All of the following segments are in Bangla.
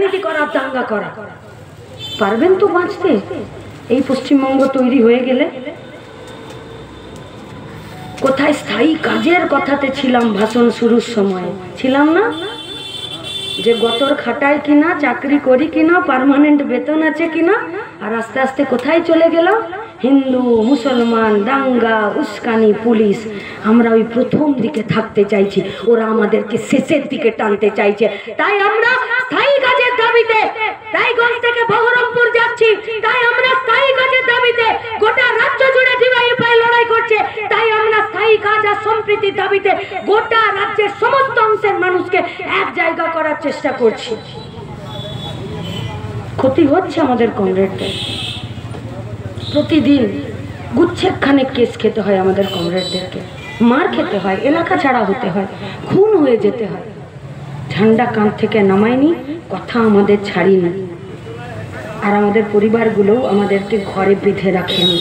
রাজনীতি করা, দাঙ্গা করা। পারবেন তো বাঁচতে এই পশ্চিমবঙ্গ তৈরি হয়ে গেলে? কোথায় স্থায়ী কাজের কথাতে ছিলাম ভাষণ শুরুর সময়, ছিলাম না? যে গতর খাটায় কিনা, চাকরি করি কিনা, পার্মানেন্ট বেতন আছে কিনা, আর আস্তে আস্তে কোথায় চলে গেল? হিন্দু মুসলমান, দাঙ্গা, উস্কানি, পুলিশ। আমরা ওই প্রথম দিকে থাকতে চাইছি, ওরা আমাদেরকে শেষের দিকে টানতে চাইছে। তাই আমরা স্থায়ী কাজের দাবিতে রায়গঞ্জ থেকে বহরমপুর যাচ্ছি। তাই আমরা স্থায়ী কাজের দাবিতে গোটা রাজ্য জুড়ে ডিওয়াইএফআই লড়াই করছে। তাই আমরা স্থায়ী কাজ আর সম্প্রীতির দাবিতে গোটা রাজ্যের সমস্ত অংশের মানুষকে এক জায়গা করার চেষ্টা করছি। ক্ষতি হচ্ছে আমাদের কমরেডদের, প্রতিদিন গুচ্ছেখানেক কেস খেতে হয় আমাদের কমরেডদেরকে, মার খেতে হয়, এলাকা ছাড়া হতে হয়, খুন হয়ে যেতে হয়। ঝান্ডা কাঁধ থেকে নামায়নি, কথা আমাদের ছাড়িনি, আর আমাদের পরিবারগুলোও আমাদেরকে ঘরে বেঁধে রাখেনি।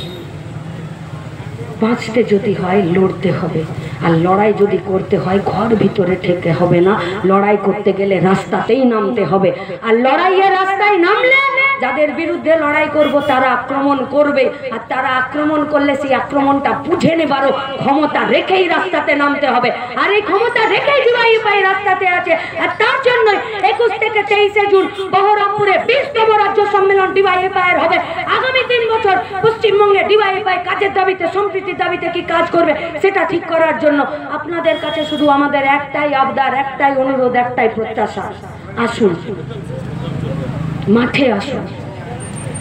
বাঁচতে যদি হয় লড়তে হবে, আর লড়াই যদি করতে হয় ঘর ভিতরে ঠেকে হবে না। লড়াই করতে গেলে রাস্তাতেই নামতে হবে, আর লড়াইয়ের রাস্তায় নামলে যাদের বিরুদ্ধে লড়াই করব তারা আক্রমণ করবে, আর তারা আক্রমণ করলে সেই আক্রমণটা বুঝে নেবারও ক্ষমতা রেখেই রাস্তাতে নামতে হবে। আর এই ক্ষমতা রেখেই ডিওয়াইএফআই রাস্তাতে আছে। আর তার জন্য 21 থেকে 23 জুন বহরমপুরে 20তম রাজ্য সম্মেলন ডিওয়াইএফআই এর হবে। আগামী 3 বছর পশ্চিমবঙ্গে ডিওয়াইএফআই কাজের দাবিতে, সম্প্রীতির দাবিতে কি কাজ করবে সেটা ঠিক করার জন্য আপনাদের কাছে শুধু আমাদের একটাই আবদার, একটাই অনুরোধ, একটাই প্রত্যাশা, আসুন মাঠে আসুন,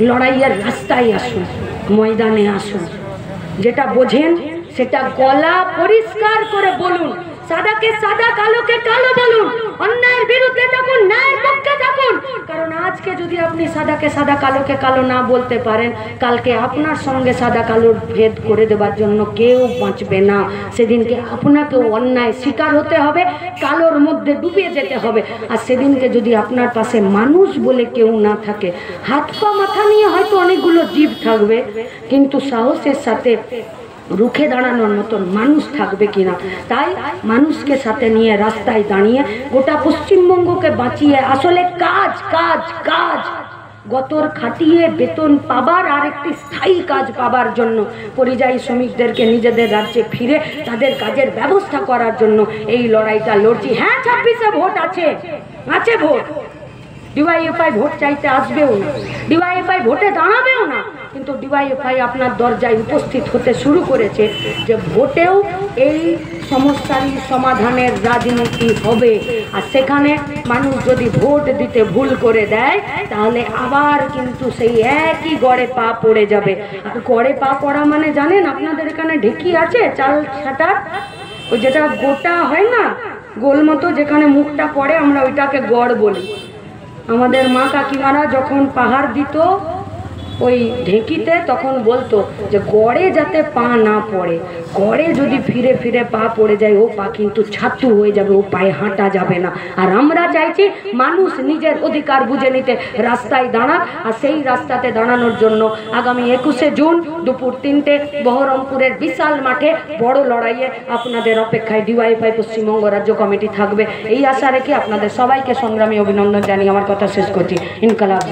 লড়াইয়ের রাস্তায় আসুন, ময়দানে আসুন। যেটা বোঝেন সেটা গলা পরিষ্কার করে বলুন, সাদাকে সাদা, কালোকে কালো বলুন, অন্যায়ের বিরুদ্ধে থাকুন, ন্যায়ের পক্ষে থাকুন। কারণ আজকে যদি আপনি সাদাকে সাদা, কালোকে কালো না বলতে পারেন, কালকে আপনার সঙ্গে সাদা কালোর ভেদ করে দেবার জন্য কেউ বাঁচবে না। সেদিনকে আপনাকেও অন্যায় শিকার হতে হবে, কালোর মধ্যে ডুবে যেতে হবে। আর সেদিনকে যদি আপনার পাশে মানুষ বলে কেউ না থাকে, হাত পা মাথা নিয়ে হয়তো অনেকগুলো জীব থাকবে, কিন্তু সাহসের সাথে রুখে দাঁড়ানোর মতন মানুষ থাকবে কিনা। তাই মানুষকে সাথে নিয়ে রাস্তায় দাঁড়িয়ে গোটা পশ্চিমবঙ্গকে বাঁচিয়ে আসলে কাজ কাজ কাজ গতর খাটিয়ে বেতন পাবার আর একটি স্থায়ী কাজ পাবার জন্য পরিযায়ী শ্রমিকদেরকে নিজেদের রাজ্যে ফিরে তাদের কাজের ব্যবস্থা করার জন্য এই লড়াইটা লড়ছি। হ্যাঁ, 26-এ ভোট আছে, আছে ভোট। ডিওয়াইএফআই ভোট চাইতে আসবেও না, ডিওয়াইএফআই ভোটে দাঁড়াবেও না, কিন্তু ডিওয়াইএফআই আপনার দরজায় উপস্থিত হতে শুরু করেছে যে ভোটেও এই সমস্যারই সমাধানের রাজনীতি হবে। আর সেখানে মানুষ যদি ভোট দিতে ভুল করে দেয় তাহলে আবার কিন্তু সেই একই গড়ে পা পড়ে যাবে। আর গড়ে পা পড়া মানে জানেন, আপনাদের এখানে ঢেকি আছে, চাল ছাটার, ওই যেটা গোটা হয় না, গোল মতো যেখানে মুখটা পড়ে, আমরা ওইটাকে গড় বলি। আমাদের মা কাকিমারা যখন পাহাড় দিত ওই ঢেঁকিতে, তখন বলতো যে গড়ে যাতে পা না পড়ে, গড়ে যদি ফিরে ফিরে পা পড়ে যায় ও পা কিন্তু ছাতু হয়ে যাবে, ও পায়ে হাঁটা যাবে না। আর আমরা চাইছি মানুষ নিজের অধিকার বুঝে নিতে রাস্তায় দাঁড়াক। আর সেই রাস্তাতে দাঁড়ানোর জন্য আগামী 21শে জুন দুপুর 3টে বহরমপুরের বিশাল মাঠে বড় লড়াইয়ে আপনাদের অপেক্ষায় ডিওয়াইএফআই পশ্চিমবঙ্গ রাজ্য কমিটি থাকবে। এই আশা রেখে আপনাদের সবাইকে সংগ্রামী অভিনন্দন জানিয়ে আমার কথা শেষ করছি। ইনকালাব।